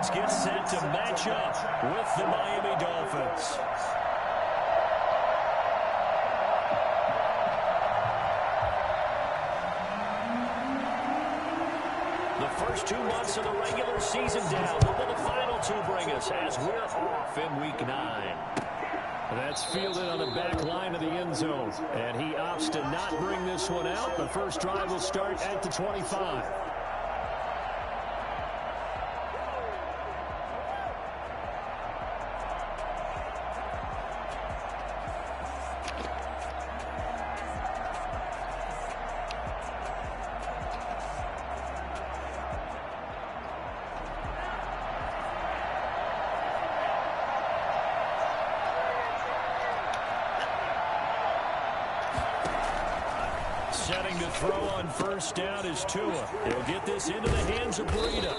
offense gets set to match up with the Miami Dolphins. The first 2 months of the regular season down. What will the final 2 bring us as we're off in Week 9? That's fielded on the back line of the end zone. And he opts to not bring this one out. The first drive will start at the 25. Setting to throw on first down is Tua. He'll get this into the hands of Breida.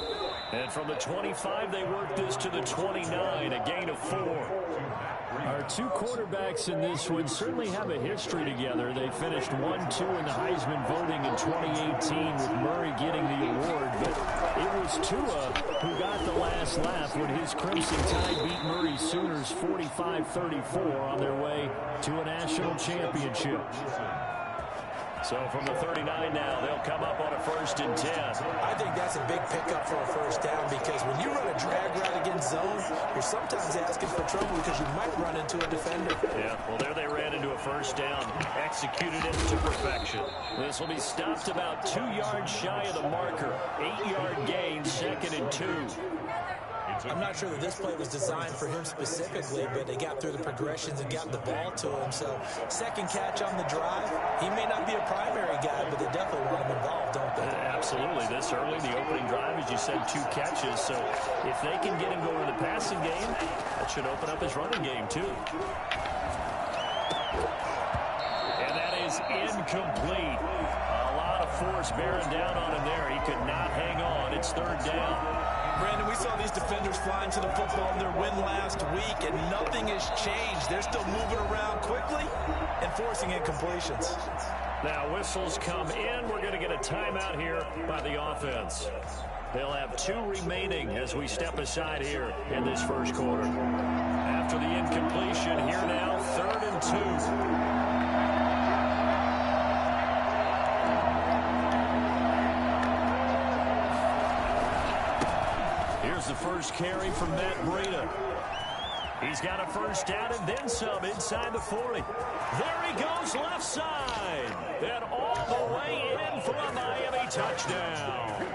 And from the 25, they work this to the 29, a gain of 4. Our 2 quarterbacks in this one certainly have a history together. They finished 1-2 in the Heisman voting in 2018 with Murray getting the award. But it was Tua who got the last laugh when his Crimson Tide beat Murray's Sooners 45-34 on their way to a national championship. So from the 39 now, they'll come up on a 1st and 10. I think that's a big pickup for a first down because when you run a drag route against zone, you're sometimes asking for trouble because you might run into a defender. Yeah, well, there they ran into a first down, executed it to perfection. This will be stopped about 2 yards shy of the marker. 8-yard gain, 2nd and 2. I'm not sure that this play was designed for him specifically, but they got through the progressions and got the ball to him. So, second catch on the drive. He may not be a primary guy, but they definitely want him involved, don't they? Absolutely. This early, the opening drive, as you said, 2 catches. So, if they can get him going in the passing game, that should open up his running game, too. And that is incomplete. A lot of force bearing down on him there. He could not hang on. It's 3rd down. Brandon, we saw these defenders flying to the football in their win last week, and nothing has changed. They're still moving around quickly and forcing incompletions. Now whistles come in. We're going to get a timeout here by the offense. They'll have 2 remaining as we step aside here in this first quarter. After the incompletion, here now, 3rd and 2. Here's the first carry from Matt Breida. He's got a first down and then some inside the 40. There he goes left side. And all the way in for a Miami touchdown.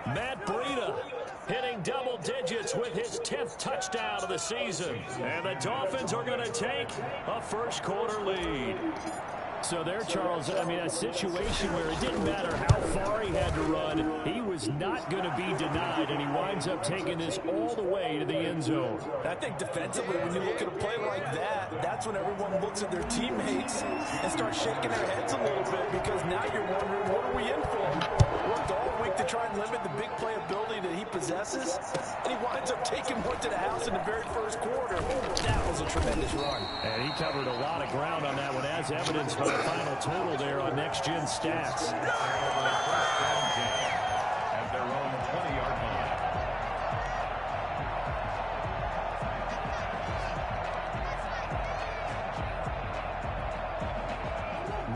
Matt Breida hitting double digits with his 10th touchdown of the season. And the Dolphins are going to take a first quarter lead. So there, Charles, I mean, a situation where it didn't matter how far he had to run, he was not going to be denied, and he winds up taking this all the way to the end zone. I think defensively, when you look at a play like that, that's when everyone looks at their teammates and starts shaking their heads a little bit because now you're wondering, what are we in for? Worked all week to try and limit the big play ability that he possesses, and he winds up taking one to the house in the very first quarter. That was a tremendous run. And he covered a lot of ground on that one, as evidenced by the final total there on Next Gen stats. At their own 20-yard line.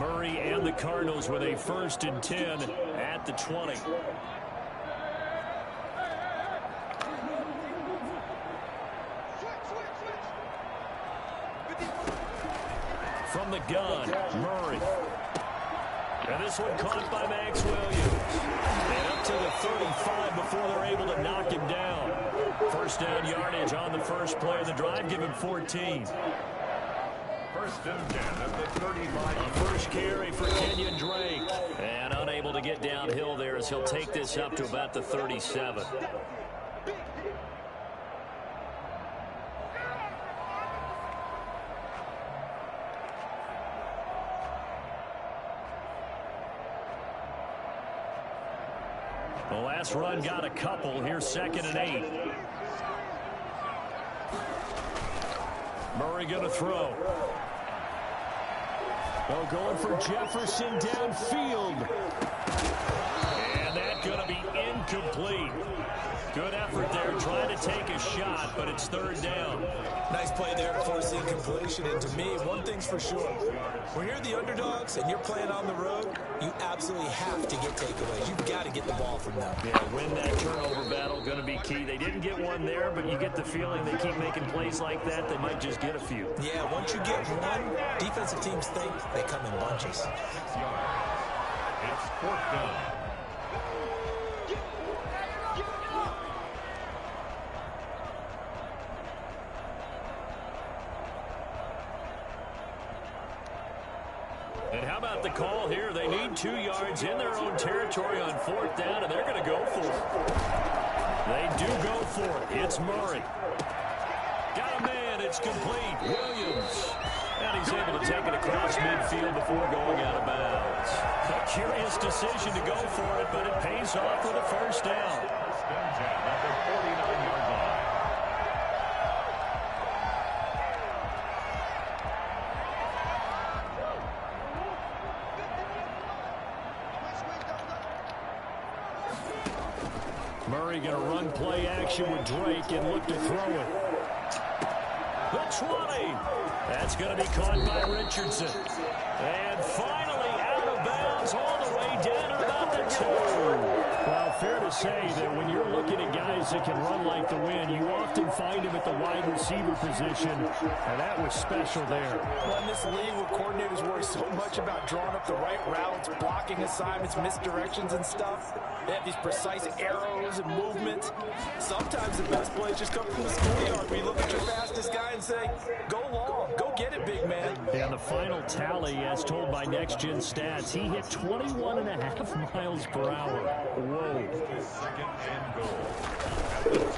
Murray and the Cardinals with a 1st and 10 at the 20. From the gun, Murray. And this one caught by Max Williams. And up to the 35 before they're able to knock him down. First down yardage on the first play of the drive. Give him 14. 1st and 10 at the 35. A first carry for Kenyon Drake. And unable to get downhill there as he'll take this up to about the 37. The last run got a couple. Here's 2nd and 8. Murray going to throw. Oh, going for Jefferson downfield. And that's going to be incomplete. Good effort there, trying to take a shot, but it's third down. Nice play there to force the incompletion. And to me, one thing's for sure. When you're the underdogs and you're playing on the road, you absolutely have to get takeaways. You've got to get the ball from them. Yeah, win that turnover battle, going to be key. They didn't get one there, but you get the feeling they keep making plays like that, they might just get a few. Yeah, once you get one, defensive teams think they come in bunches. It's fourth down. And how about the call here? They need 2 yards in their own territory on fourth down, and they're going to go for it. They do go for it. It's Murray. Got a man. It's complete. Williams. And he's able to take it across midfield before going out of bounds. A curious decision to go for it, but it pays off with a first down. At the 49-yard line. Murray going to run play action with Drake and look to throw it. The 20. That's going to be caught by Richardson. And finally out of bounds all the way down to about the 2. Well, fair to say that when you're looking at guys that can run like the wind, you often find them at the wide receiver position, and that was special there. Well, in this league where coordinators worry so much about drawing up the right routes, blocking assignments, misdirections and stuff, they have these precise arrows and movements. Sometimes the best plays just come from the schoolyard where you look at your fastest guy and say, go long, go get it, big man. And the final tally, as told by Next Gen Stats, he hit 21.5 miles per hour. Whoa. Second and goal.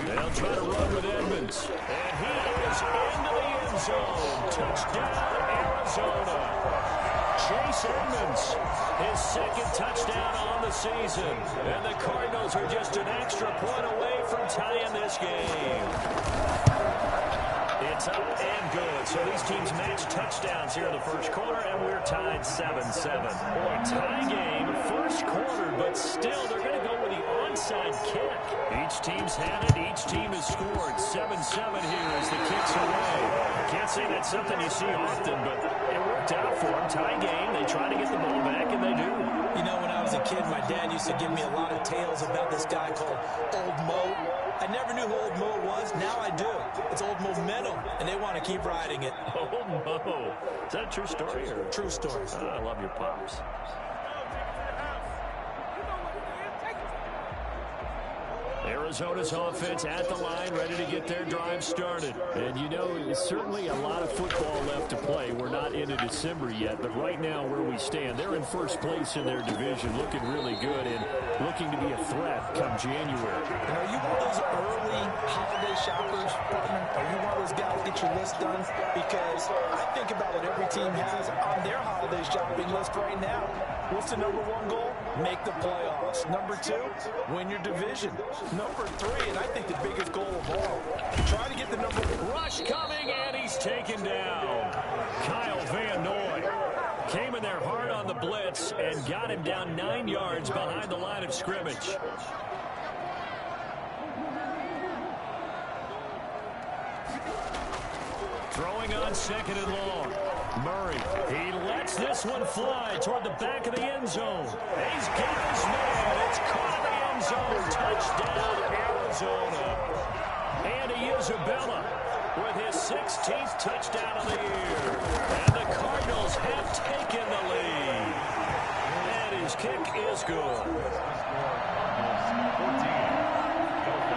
They'll try to run with Edmonds. And he is into the end zone. Touchdown, Arizona. Chase Edmonds, his second touchdown on the season. And the Cardinals are just an extra point away from tying this game. It's up and good. So these teams match touchdowns here in the first quarter, and we're tied 7-7. Boy, tie game, first quarter, but still they're going to go with the onside kick. Each team's had it. Each team has scored. 7-7 here as the kick's away. Can't say that's something you see often, but it worked out for them. Tie game, they try to get the ball back, and they do. You know, when I was a kid, my dad used to give me a lot of tales about this guy called Old Mo. I never knew who Old Mo was. Now I do. It's Old Momentum, and they want to keep riding it. Old Mo. Is that a true story? Or? True story. I love your pops. Arizona's offense at the line, ready to get their drive started. And you know, there's certainly a lot of football left to play. We're not into December yet, but right now where we stand, they're in first place in their division, looking really good and looking to be a threat come January. And are you one of those early holiday shoppers, partner? Are you one of those guys get your list done? Because I think about what every team has on their holiday shopping list right now. What's the number one goal? Make the playoffs. Number 2, win your division. Number 3, and I think the biggest goal of all, try to get the number. Rush coming, and he's taken down. Kyle Van Noy came in there hard on the blitz and got him down 9 yards behind the line of scrimmage. Throwing on second and long. Murray, he lets this one fly toward the back of the end zone. He's got his man. It's caught in the end zone. Touchdown, Arizona. Andy Isabella with his 16th touchdown of the year. And the Cardinals have taken the lead. And his kick is good.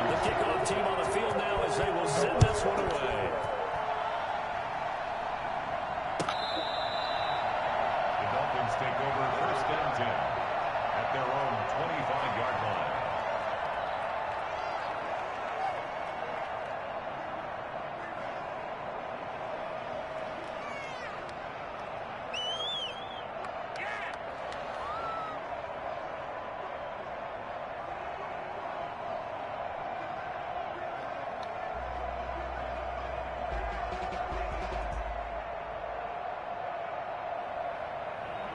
The kickoff team on the field now as they will send this one away. Take over first and 10 at their own 25-yard line.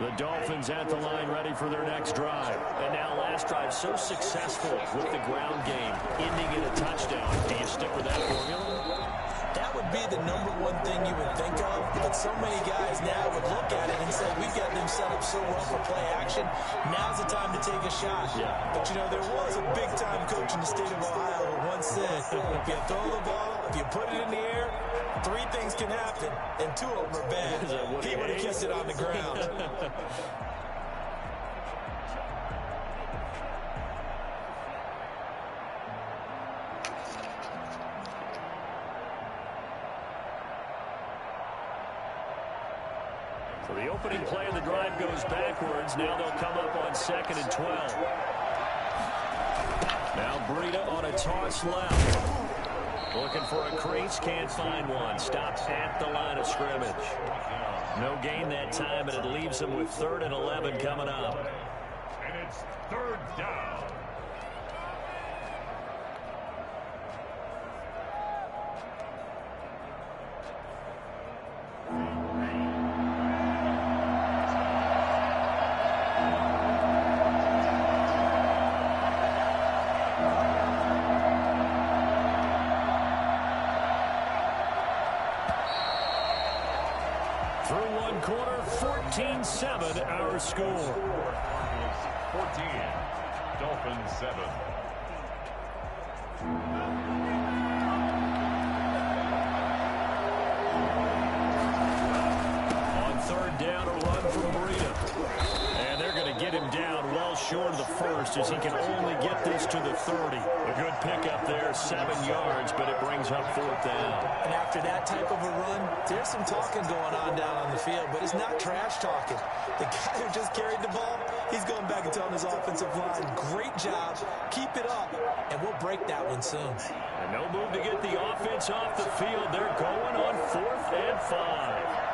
The Dolphins at the line ready for their next drive. And now last drive so successful with the ground game, ending in a touchdown. stick with that formula? That would be the number one thing you would think of, but so many guys now would look at it and say, we've got them set up so well for play action. Now's the time to take a shot. Yeah. But, you know, there was a big-time coach in the state of Ohio who once said, if you throw the ball, if you put it in the air, 3 things can happen, and 2 of them are bad. He would have kissed it on the ground. So the opening play of the drive goes backwards. Now they'll come up on 2nd and 12. Now Breida on a toss left. Looking for a crease, can't find one. Stops at the line of scrimmage. No gain that time, and it leaves them with 3rd and 11 coming up. And it's 3rd down. Through one quarter, 14-7 our score. 14, Dolphins 7. On 3rd down, a run from Breida. And they're going to get him down well short of the 1st as he can only get this to the 30. A good pickup there, 7 yards, but it brings up 4th down. And after that type of a run, there's some talking going on down on the field, but it's not trash talking. The guy who just carried the ball, he's going back and telling his offensive line, great job, keep it up, and we'll break that one soon. And no move to get the offense off the field. They're going on 4th and 5.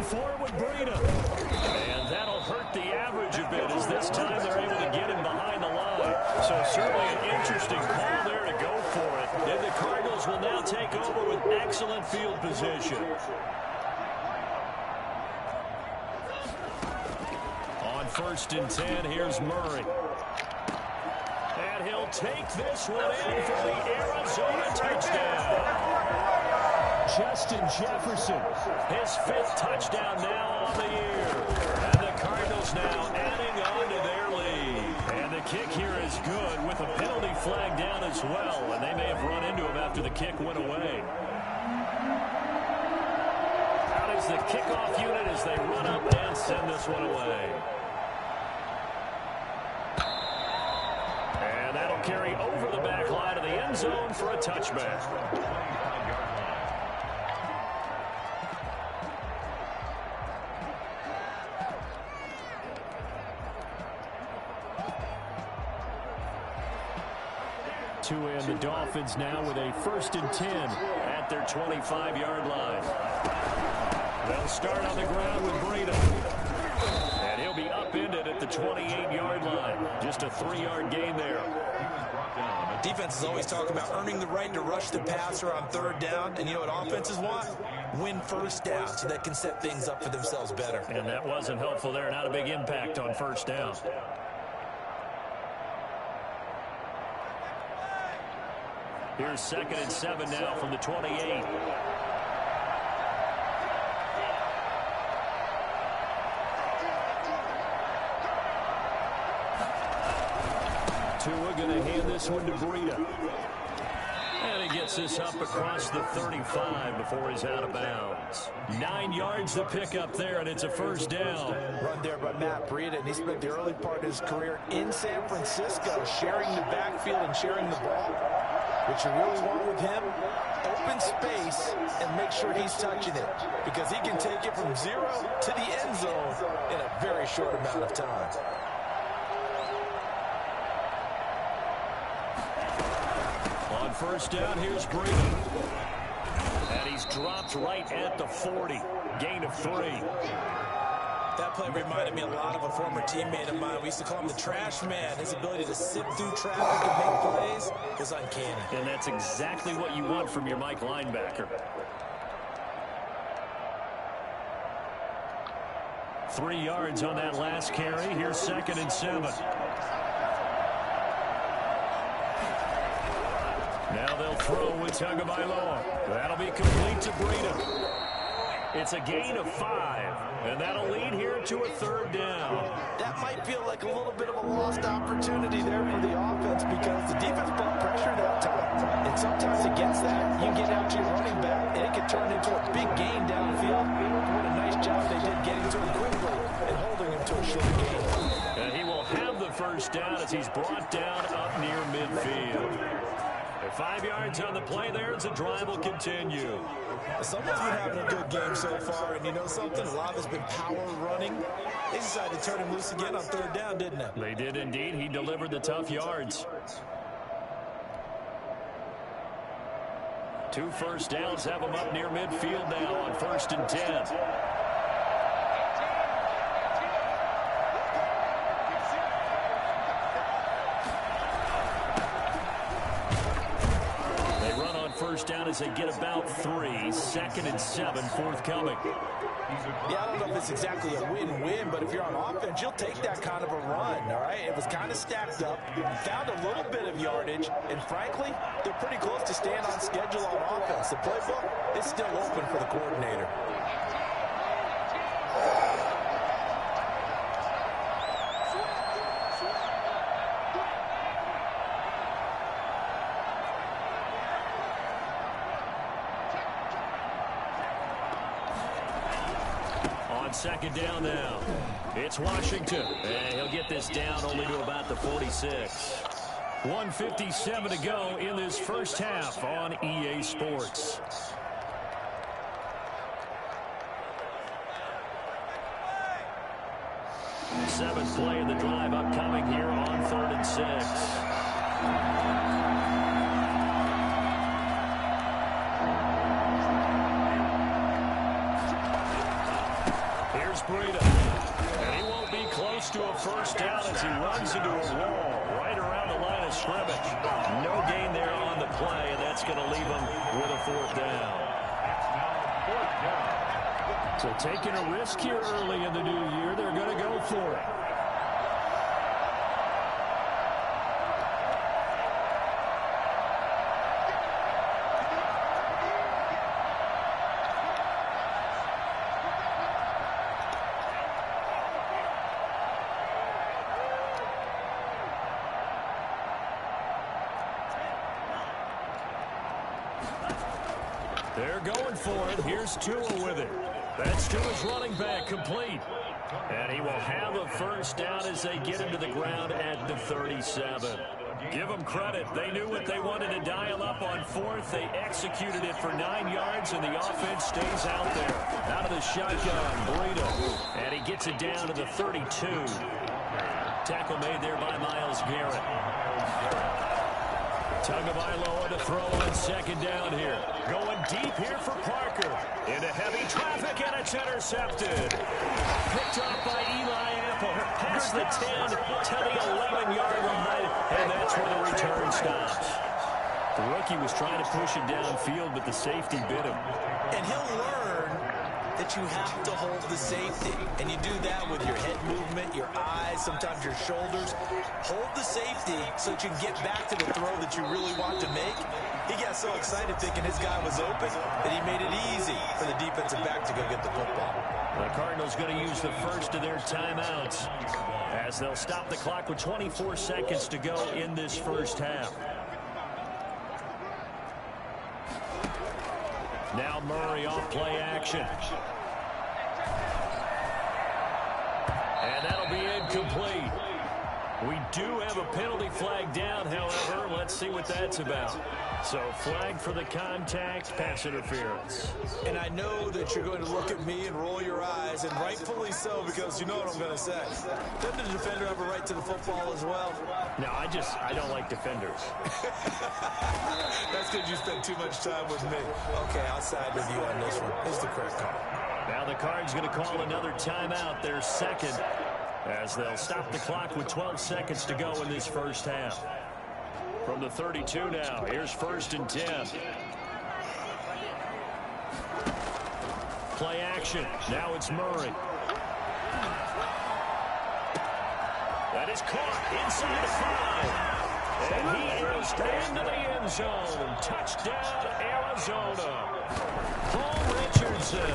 Forward Breida. And that'll hurt the average a bit as this time they're able to get him behind the line. So certainly an interesting call there to go for it. And the Cardinals will now take over with excellent field position. On 1st and 10, here's Murray. And he'll take this one in for the Arizona touchdown. Justin Jefferson, his 5th touchdown now on the year. And the Cardinals now adding on to their lead. And the kick here is good with a penalty flag down as well. And they may have run into him after the kick went away. Out is the kickoff unit as they run up and send this one away. And that'll carry over the back line of the end zone for a touchback. 2 and the Dolphins now with a 1st and 10 at their 25-yard line. They'll start on the ground with Breida. And he'll be upended at the 28-yard line. Just a 3-yard gain there. Defenses always talk about earning the right to rush the passer on 3rd down. And you know what offenses want? Win 1st down so they can set things up for themselves better. And that wasn't helpful there. Not a big impact on 1st down. Here's 2nd and 7 now from the 28. Tua going to hand this one to Breida. And he gets this up across the 35 before he's out of bounds. 9 yards to pick up there, and it's a 1st down. Run there by Matt Breida, and he spent the early part of his career in San Francisco sharing the backfield and sharing the ball. What you really want with him, open space and make sure he's touching it, because he can take it from 0 to the end zone in a very short amount of time. On 1st down, here's Breida. And he's dropped right at the 40. Gain of 3. That play reminded me a lot of a former teammate of mine. We used to call him the trash man. His ability to sit through traffic and make plays was uncanny. And that's exactly what you want from your Mike linebacker. 3 yards on that last carry. Here's 2nd and 7. Now they'll throw with Tagovailoa. That'll be complete to Breida. It's a gain of 5, and that'll lead here to a 3rd down. That might feel like a little bit of a lost opportunity there for the offense because the defense brought pressure that time. And sometimes against that, you get out to your running back, and it can turn into a big gain downfield. What a nice job they did getting to him quickly and holding him to a short gain. And he will have the 1st down as he's brought down up near midfield. 5 yards on the play there as the drive will continue. Someone's been having a good game so far, and you know something? A lot has been power running. They decided to turn him loose again on 3rd down, didn't they? They did indeed. He delivered the tough yards. 2 first downs have him up near midfield now on 1st and 10. First down as they get about 3. 2nd and 7 forthcoming. Yeah, I don't know if it's exactly a win-win, but if you're on offense, you'll take that kind of a run, all right? It was kind of stacked up, found a little bit of yardage, and frankly, they're pretty close to staying on schedule on offense. The playbook is still open for the coordinator. On 2nd down now, it's Washington. And he'll get this down only to about the 46. 1:57 to go in this first half on EA Sports. Seventh play of the drive upcoming here on 3rd and 6. Breida. And he won't be close to a 1st down as he runs into a wall right around the line of scrimmage. No gain there on the play, and that's going to leave him with a 4th down. So taking a risk here early in the new year, they're going to go for it. They're going for it. Here's Tua with it. That's Tua's running back complete. And he will have a 1st down as they get him to the ground at the 37. Give them credit. They knew what they wanted to dial up on 4th. They executed it for 9 yards, and the offense stays out there. Out of the shotgun, Breida. And he gets it down to the 32. Tackle made there by Myles Garrett. Tagovailoa to throw on 2nd down here. Going deep here for Parker. Into heavy traffic, and it's intercepted. Picked up by Eli Apple. Past the 10 to the 11-yard line, and that's where the return stops. The rookie was trying to push it downfield, but the safety bit him. And he'll learn that you have to hold the safety. And you do that with your head movement, your eyes, sometimes your shoulders. Hold the safety so that you can get back to the throw that you really want to make. He got so excited thinking his guy was open that he made it easy for the defensive back to go get the football. The Cardinals going to use the first of their timeouts as they'll stop the clock with 24 seconds to go in this first half. Now Murray off play action. And that'll be incomplete. We do have a penalty flag down, however. Let's see what that's about. So flag for the contact, pass interference. And I know that you're going to look at me and roll your eyes, and rightfully so, because you know what I'm going to say. Doesn't the defender have a right to the football as well? No, I don't like defenders. That's because you spend too much time with me. Okay, I'll side with you on this one. It's the correct call. Now the Cards going to call another timeout, their second, as they'll stop the clock with 12 seconds to go in this first half. From the 32 now, here's 1st and 10. Play action. Now it's Murray. That is caught inside the 5. And he is into the end zone. Touchdown, Arizona. Paul Richardson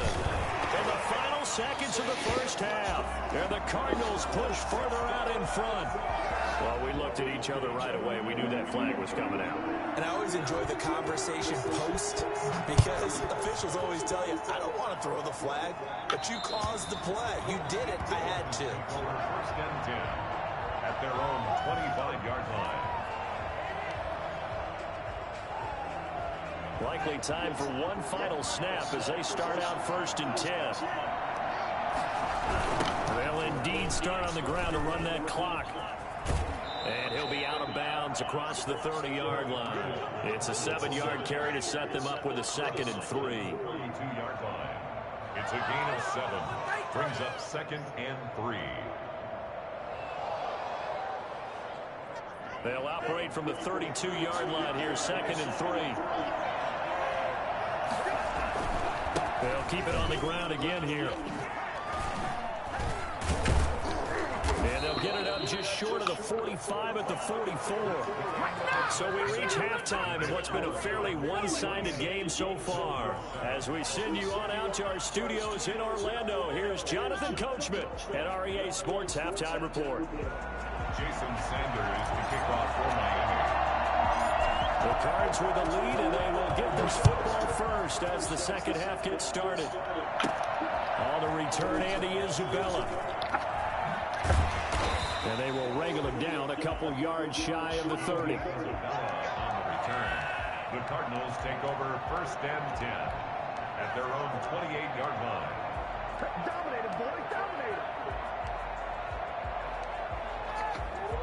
in the final seconds of the first half. And the Cardinals push further out in front. Well, we looked at each other right away. We knew that flag was coming out. And I always enjoy the conversation post because officials always tell you, I don't want to throw the flag, but you caused the play. You did it. I had to. 1st and 10 at their own 25-yard line. Likely time for one final snap as they start out 1st and 10. They'll indeed start on the ground to run that clock. And he'll be out of bounds across the 30-yard line. It's a 7-yard carry to set them up with a 2nd and 3. 32-yard line. It's a gain of 7. Brings up 2nd and 3. They'll operate from the 32-yard line here, 2nd and 3. They'll keep it on the ground again here. And they'll get it up just short of the 45 at the 44. So we reach halftime in what's been a fairly one-sided game so far. As we send you on out to our studios in Orlando, here's Jonathan Coachman at REA Sports Halftime Report. Jason Sanders to kick off for Miami. The Cards with the lead, and they will get this football first as the second half gets started. On the return, Andy Isabella. And they will wrangle him down a couple yards shy of the 30. On the return, the Cardinals take over 1st and 10 at their own 28-yard line. Dominated, boys, dominated.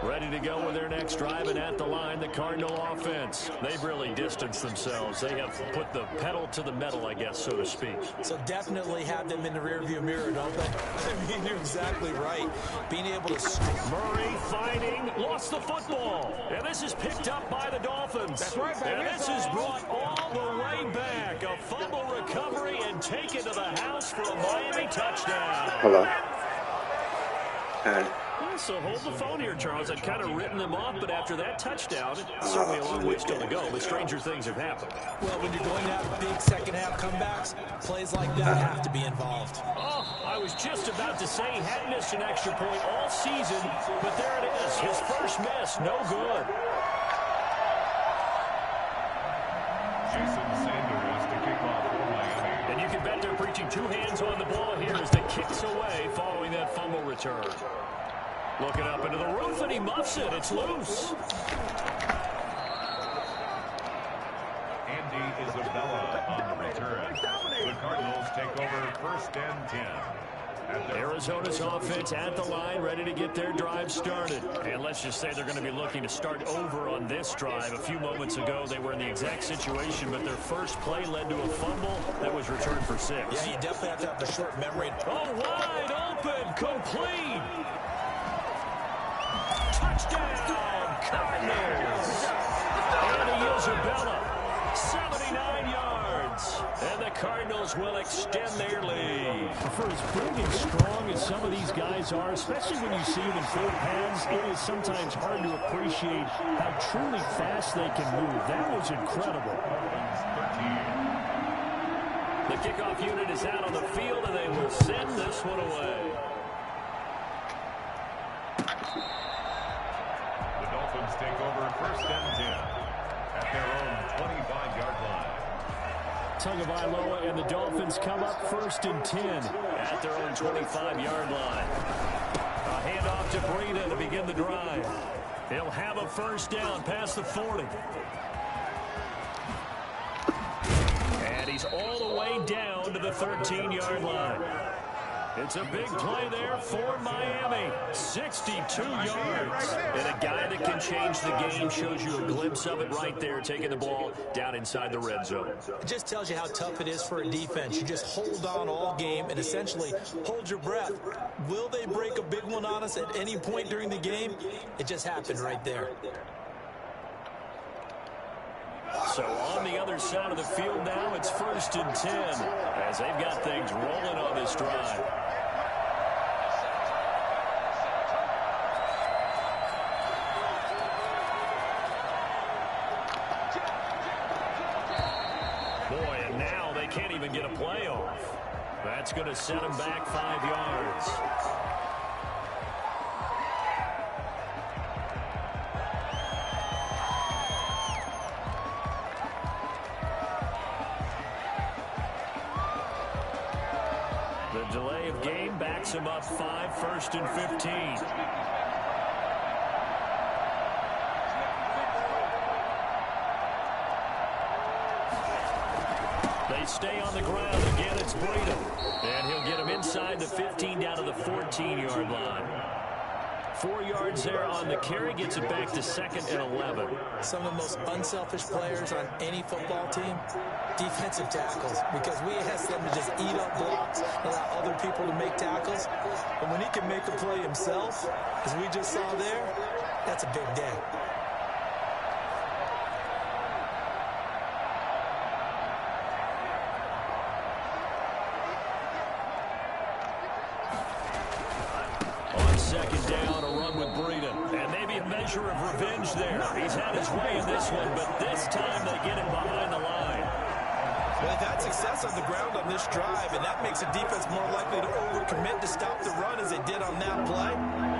Ready to go with their next drive, and at the line, the Cardinal offense. They've really distanced themselves. They have put the pedal to the metal, I guess, so to speak. So definitely have them in the rearview mirror, don't they? I mean, you're exactly right. Being able to... Murray fighting, lost the football. And this is picked up by the Dolphins. That's right, baby. And this is brought all the way back. A fumble recovery and taken to the house for a Miami touchdown. Hello. And So hold the phone here, Charles. I'd kind of written them off, but after that touchdown, it's certainly a long way still to go, but stranger things have happened. Well, when you're going to have big second-half comebacks, plays like that have to be involved. Oh, I was just about to say he hadn't missed an extra point all season, but there it is. His first miss, no good. Jason Sanders to kick off for Miami. And you can bet they're preaching two hands on the ball here as the kicks away following that fumble return. Looking up into the roof, and he muffs it. It's loose. Andy Isabella on the return. The Cardinals take over 1st and 10. Arizona's offense at the line, ready to get their drive started. And let's just say they're going to be looking to start over on this drive. A few moments ago, they were in the exact situation, but their first play led to a fumble that was returned for 6. Yeah, you definitely have to have the short memory. Oh, wide open, complete. Touchdown, Cardinals. Andy Isabella, 79 yards. And the Cardinals will extend their lead. For as big and strong as some of these guys are, especially when you see them in full pads, it is sometimes hard to appreciate how truly fast they can move. That was incredible. The kickoff unit is out on the field, and they will send this one away. The Dolphins take over 1st and 10 at their own 25-yard line. Tagovailoa and the Dolphins come up 1st and 10 at their own 25-yard line. A handoff to Breida to begin the drive. He'll have a first down past the 40. And he's all the way down to the 13-yard line. It's a big play there for Miami. 62 yards. And a guy that can change the game shows you a glimpse of it right there, taking the ball down inside the red zone. It just tells you how tough it is for a defense. You just hold on all game and essentially hold your breath. Will they break a big one on us at any point during the game? It just happened right there. So on the other side of the field now, it's 1st and 10 as they've got things rolling on this drive. Boy, and now they can't even get a play off. That's going to set them back 5 yards. The delay of game backs him up 5, 1st and 15. They stay on the ground. Again, it's Breida. And he'll get him inside the 15 down to the 14-yard line. 4 yards there on the carry, gets it back to 2nd and 11. Some of the most unselfish players on any football team, defensive tackles, because we ask them to just eat up blocks, allow other people to make tackles. But when he can make a play himself, as we just saw there, that's a big day. On 2nd down, a run with Breida. And maybe a measure of revenge there. He's had his way in this one, but this time they get him behind the line. Well, they've had success on the ground on this drive, and that makes a defense more likely to overcommit to stop the run as they did on that play.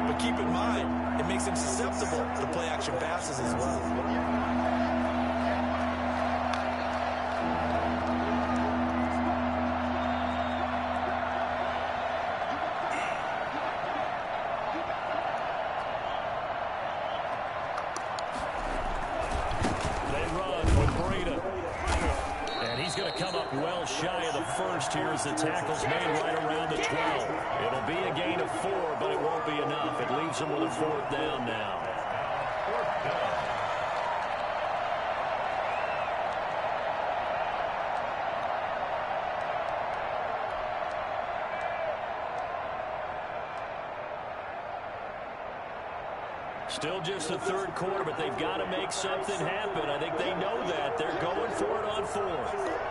But keep in mind, it makes them susceptible to play-action passes as well. Well shy of the first here as the tackle's made right around the 12. It'll be a gain of 4, but it won't be enough. It leaves them with a 4th down now. 4th down. Still just the 3rd quarter, but they've got to make something happen. I think they know that. They're going for it on 4th.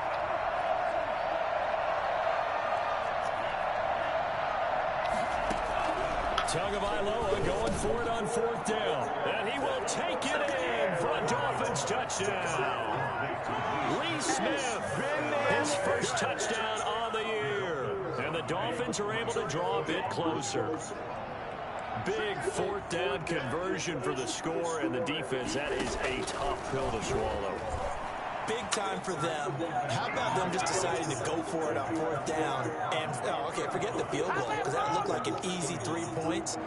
Tagovailoa going for it on 4th down. And he will take it in for a Dolphins touchdown. Lee Smith, his first touchdown on the year. And the Dolphins are able to draw a bit closer. Big 4th down conversion for the score, and the defense, that is a tough pill to swallow. Big time for them. How about them just deciding to go for it on 4th down? And, okay, forget the field goal, because that looked like an easy 3 points.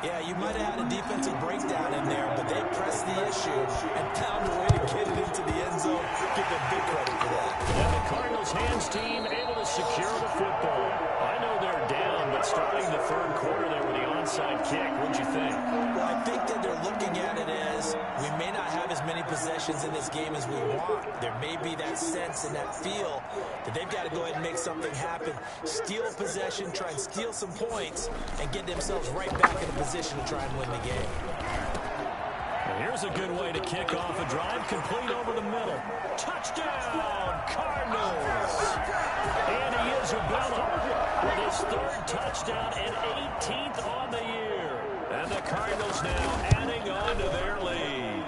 Yeah, you might have had a defensive breakdown in there, but they pressed the issue and found a way to get it into the end zone. Give them big credit for that. And the Cardinals' hands team able to secure the football. I know they're down, but starting the 3rd quarter there with the onside kick, what'd you think? Well, I think that they're looking at it as we may not have as many possessions in this game as we want. There may be that sense and that feel that they've got to go ahead and make something happen. Steal possession, try and steal some points, and get themselves right back in a position to try and win the game. And here's a good way to kick off a drive, complete over the middle. Touchdown, Cardinals! Andy Isabella with his 3rd touchdown and 18th on the year. And the Cardinals now adding on to their lead.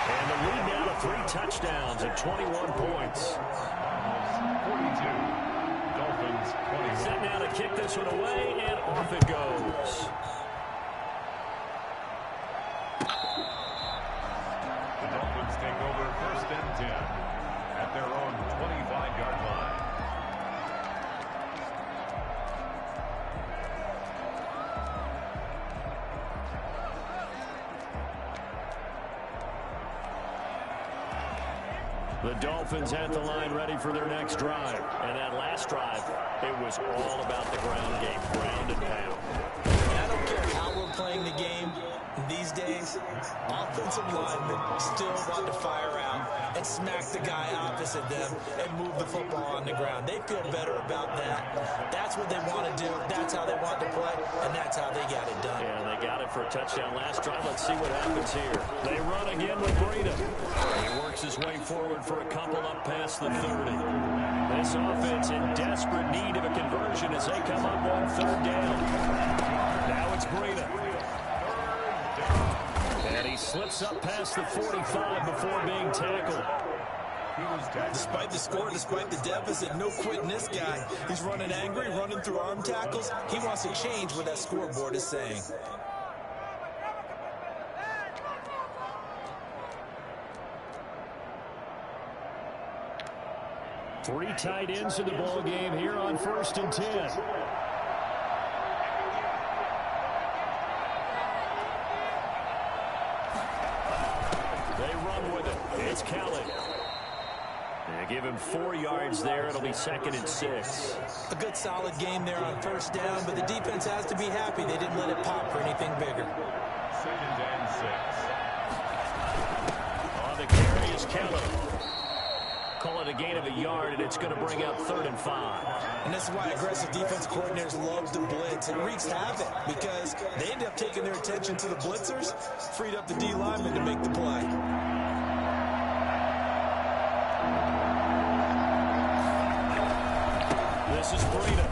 And the lead now to 3 touchdowns and 21 points. 42. Dolphins 21. Set now to kick this one away, and off it goes. The Dolphins take over 1st and 10 at their own 25-yard line. The Dolphins at the line ready for their next drive. And that last drive, it was all about the ground game, ground and pound. I don't care how we're playing the game these days, offensive linemen still want to fire out and smack the guy opposite them and move the football on the ground. They feel better about that. That's what they want to do. That's how they want to play, and that's how they got it done. Yeah, they got it for a touchdown last drive. Let's see what happens here. They run again with Breida. He works his way forward for a couple up past the 30. This offense in desperate need of a conversion as they come up on third down. Now it's Breida. And he slips up past the 45 before being tackled. Despite the score, despite the deficit, no quitting this guy. He's running angry, running through arm tackles. He wants to change what that scoreboard is saying. Three tight ends in the ball game here on 1st and 10. It's Kelly. They give him 4 yards there. It'll be 2nd and 6. A good solid game there on 1st down, but the defense has to be happy they didn't let it pop for anything bigger. 2nd and 6. On the carry is Kelly. Call it a gain of a yard, and it's going to bring up 3rd and 5. And this is why aggressive defense coordinators love to blitz. It wreaks havoc because they end up taking their attention to the blitzers, freed up the D lineman to make the play. This is Breida.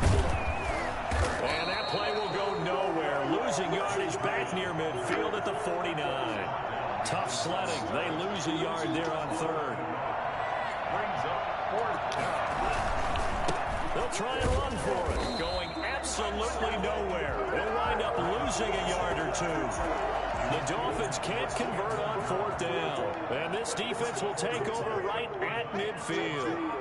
And that play will go nowhere. Losing yardage back near midfield at the 49. Tough sledding. They lose a yard there on 3rd. Brings up 4th down. They'll try and run for it. Going absolutely nowhere. They'll wind up losing a yard or 2. The Dolphins can't convert on 4th down. And this defense will take over right at midfield.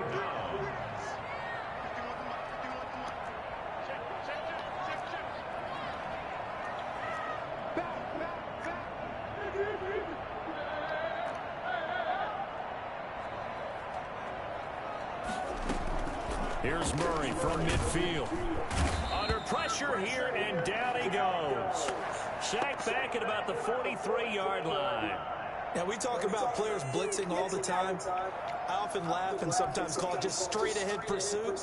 Here's Murray from midfield. Under pressure here, and down he goes. Sacked back at about the 43-yard line. Now, we talk about players blitzing all the time. I often laugh and sometimes call it just straight-ahead pursuit.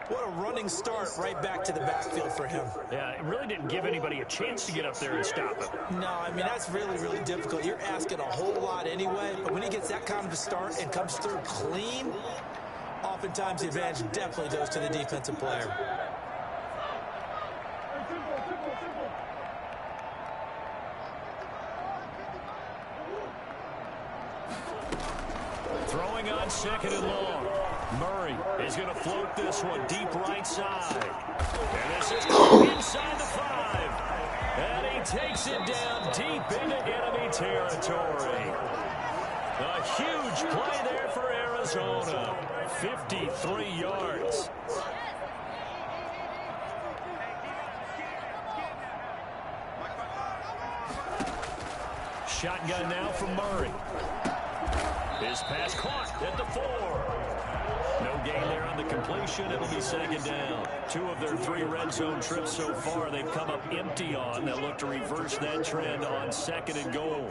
What a running start right back to the backfield for him. Yeah, it really didn't give anybody a chance to get up there and stop him. No, I mean, that's really, really difficult. You're asking a whole lot anyway, but when he gets that kind of a start and comes through clean, oftentimes the advantage definitely goes to the defensive player. Throwing on 2nd and long. Murray is going to float this one deep right side. And this is inside the 5. And he takes it down deep into enemy territory. A huge play there for Arizona. 53 yards. Shotgun now from Murray. His pass caught at the 4. No gain there on the completion. It'll be 2nd down. 2 of their 3 red zone trips so far they've come up empty on. They'll look to reverse that trend on 2nd and goal.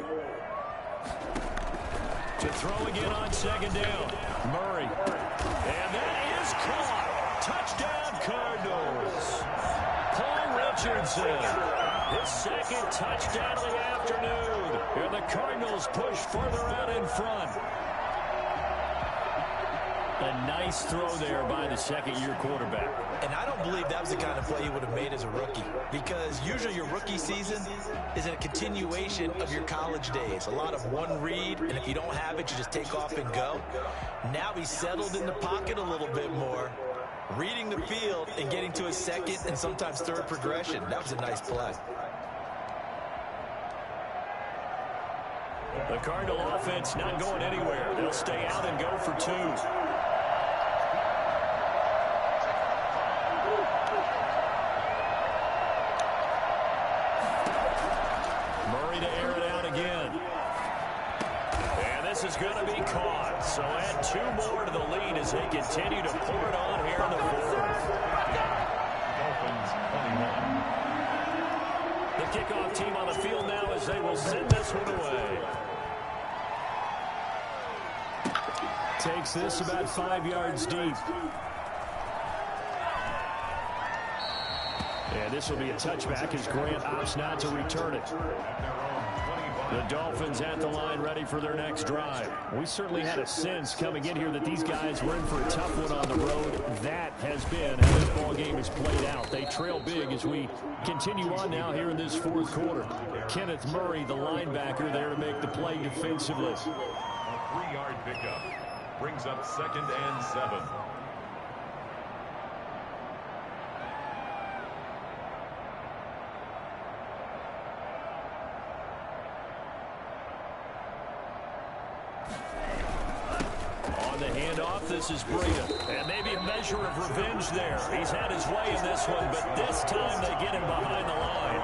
To throw again on 2nd down. Murray. And that is caught. Touchdown Cardinals. Paul Richardson. His 2nd touchdown of the afternoon. And the Cardinals push further out in front. A nice throw there by the 2nd-year quarterback. And I don't believe that was the kind of play he would have made as a rookie, because usually your rookie season is a continuation of your college days. A lot of one read, and if you don't have it, you just take off and go. Now he's settled in the pocket a little bit more, reading the field and getting to his 2nd and sometimes 3rd progression. That was a nice play. The Cardinal offense not going anywhere. They'll stay out and go for 2. Murray to air it out again. And this is going to be caught. So at 2 more to the lead as they continue to pour it on here in the fourth. Dolphins 21. The kickoff team on the field now as they will send this one away. Takes this about 5 yards deep. And this will be a touchback as Grant opts not to return it. The Dolphins at the line ready for their next drive. We certainly had a sense coming in here that these guys were in for a tough one on the road. That has been how this ball game is played out. They trail big as we continue on now here in this fourth quarter. Kenneth Murray, the linebacker, there to make the play defensively. A 3-yard pickup brings up 2nd and 7. This is Breida, and maybe a measure of revenge there. He's had his way in this one, but this time they get him behind the line.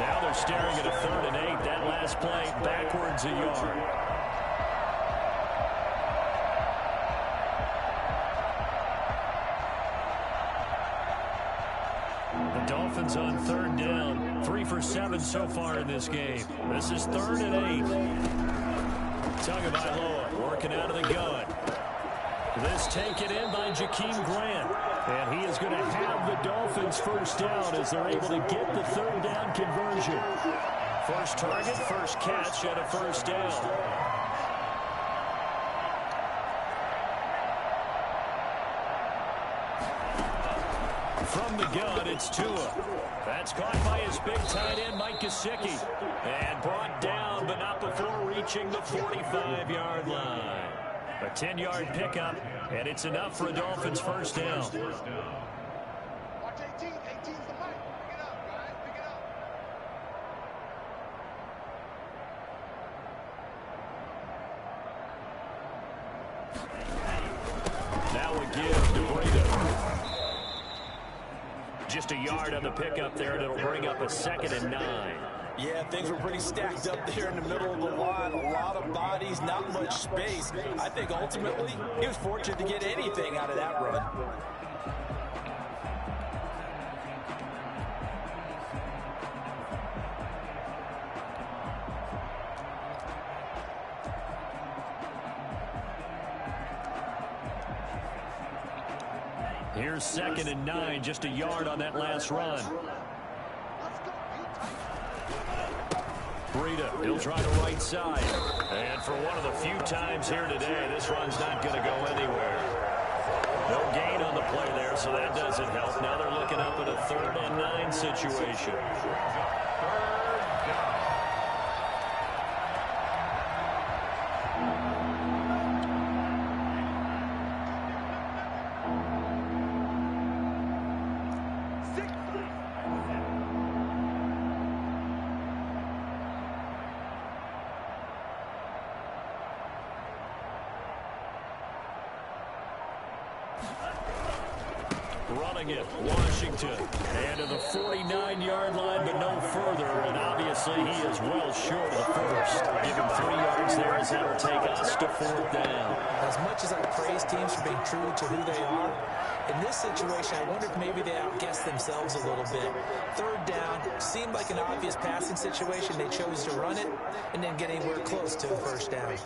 Now they're staring at a 3rd and 8. That last play backwards a yard. The Dolphins on 3rd down. 3 for 7 so far in this game. This is 3rd and 8. Tagovailoa working out of the gun. This taken in by Jakeem Grant. And he is going to have the Dolphins first down as they're able to get the 3rd down conversion. First target, first catch, and a first down. From the gun, it's Tua. That's caught by his big tight end, Mike Gesicki. And brought down, but not before reaching the 45-yard line. A 10-yard pickup, and it's enough for a Dolphins first down. Watch 18. 18's the mic. Pick it up, guys. Pick it up. Now we give to Breida. Just a yard on the pickup there, and it'll bring up a 2nd and 9. Yeah, things were pretty stacked up there in the middle of the line. A lot of bodies, not much space. I think ultimately he was fortunate to get anything out of that run. Here's 2nd and 9, just a yard on that last run. Breida, he'll try the right side. And for one of the few times here today, this run's not going to go anywhere. No gain on the play there, so that doesn't help. Now they're looking up at a 3rd and 9 situation. Running it, Washington. And to the 49-yard line, but no further. And obviously, he is well short of the first. Give him 3 yards there as that'll take us to 4th down. As much as I praise teams for being true to who they are, in this situation, I wonder if maybe they outguessed themselves a little bit. 3rd down seemed like an obvious passing situation. They chose to run it and then get anywhere close to a first down.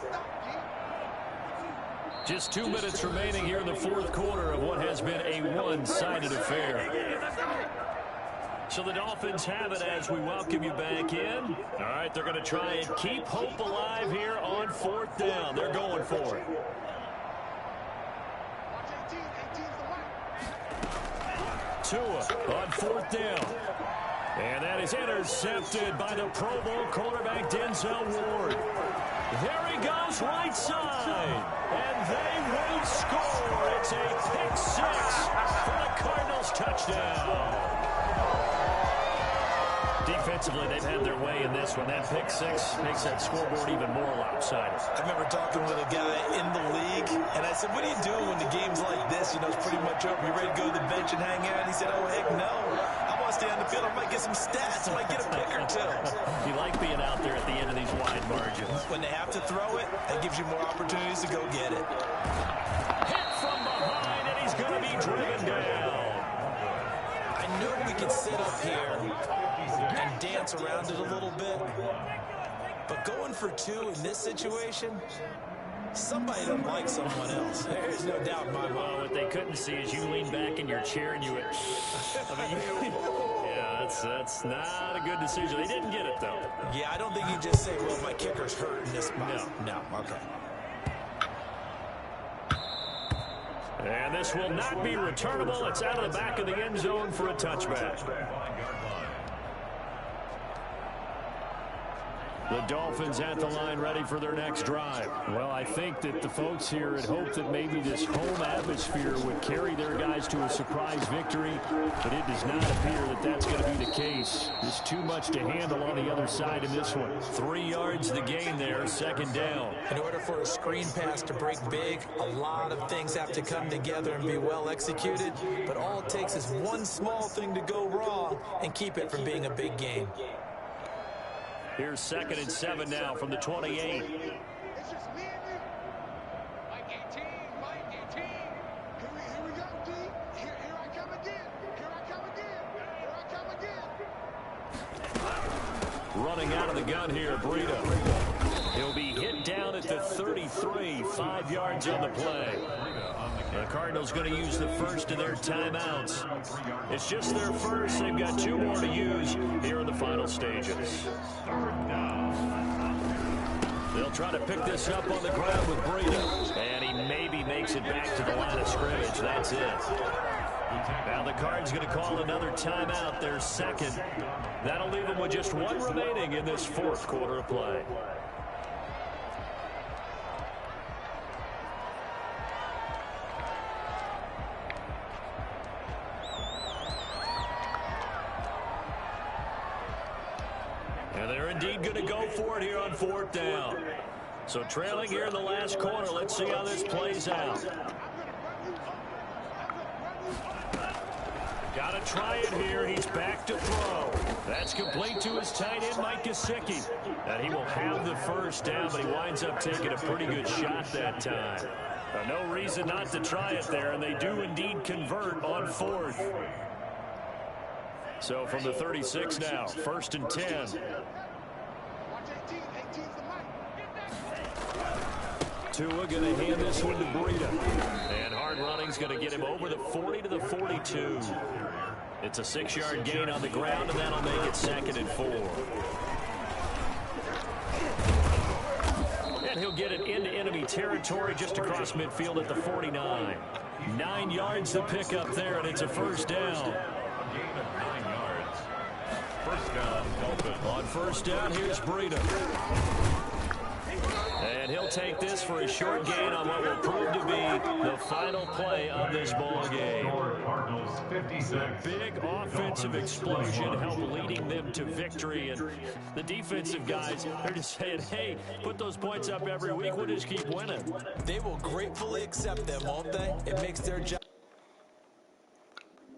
Just 2 minutes remaining here in the fourth quarter of what has been a one-sided affair. So the Dolphins have it as we welcome you back in. All right, they're going to try and keep hope alive here on 4th down. They're going for it. Tua on 4th down. And that is intercepted by the Pro Bowl quarterback Denzel Ward. There he goes, right side. And they will score. It's a pick 6 for the Cardinals touchdown. Defensively, they've had their way in this one. That pick 6 makes that scoreboard even more lopsided. I remember talking with a guy in the league, and I said, what are you doing when the game's like this? You know, it's pretty much over. You ready to go to the bench and hang out? And he said, oh, heck no. I want to stay on the field. I might get some stats. I might get a pick or two. You like being out there at the end of these wide margins. When they have to throw it, that gives you more opportunities to go get it. Hit from behind, and he's going to be driven down. I know we can sit up here and dance around it a little bit, but going for two in this situation, somebody doesn't like someone else. There's no doubt in my mind. Well, what they couldn't see is you lean back in your chair and you went, I mean, yeah, that's not a good decision. They didn't get it, though. Yeah, I don't think you just say, well, my kicker's hurt in this spot. No, okay. And this will not be returnable. It's out of the back of the end zone for a touchback. The Dolphins at the line ready for their next drive. Well, I think that the folks here had hoped that maybe this home atmosphere would carry their guys to a surprise victory, but it does not appear that that's going to be the case. There's too much to handle on the other side in this one. 3 yards the gain there, second down. In order for a screen pass to break big, a lot of things have to come together and be well executed, but all it takes is one small thing to go wrong and keep it from being a big gain. Here's 2nd and 7 now from the 28. It's just me and you. Mike 18, Mike 18. Here we go, D. Here I come again. Here I come again. Here I come again. Running out of the gun here, Breida. He'll be hit down at the 33, 5 yards on the play. The Cardinals going to use the first of their timeouts. It's just their first. They've got 2 more to use here in the final stages. They'll try to pick this up on the ground with Breida. And he maybe makes it back to the line of scrimmage. That's it. Now the Cards going to call another timeout, their second. That'll leave them with just 1 remaining in this 4th quarter of play. And they're indeed going to go for it here on 4th down. So trailing here in the last quarter. Let's see how this plays out. Got to try it here. He's back to throw. That's complete to his tight end, Mike Gesicki. And he will have the first down, but he winds up taking a pretty good shot that time. No reason not to try it there, and they do indeed convert on 4th. So from the 36 now, 1st and 10. Watch 18. 18's the mic. Tua going to hand this one to Breida. And hard running's going to get him over the 40 to the 42. It's a 6-yard gain on the ground, and that'll make it 2nd and 4. And he'll get it into enemy territory just across midfield at the 49. 9 yards to pick up there, and it's a first down. Gain of 9 yards. First down, Dolphins. On first down, here's Breida. And he'll take this for a short gain on what will prove to be the final play of this ball game. Cardinals 56. Big offensive explosion helped leading them to victory. And the defensive guys, they're just saying, hey, put those points up every week. We'll just keep winning. They will gratefully accept them, won't they? It makes their job.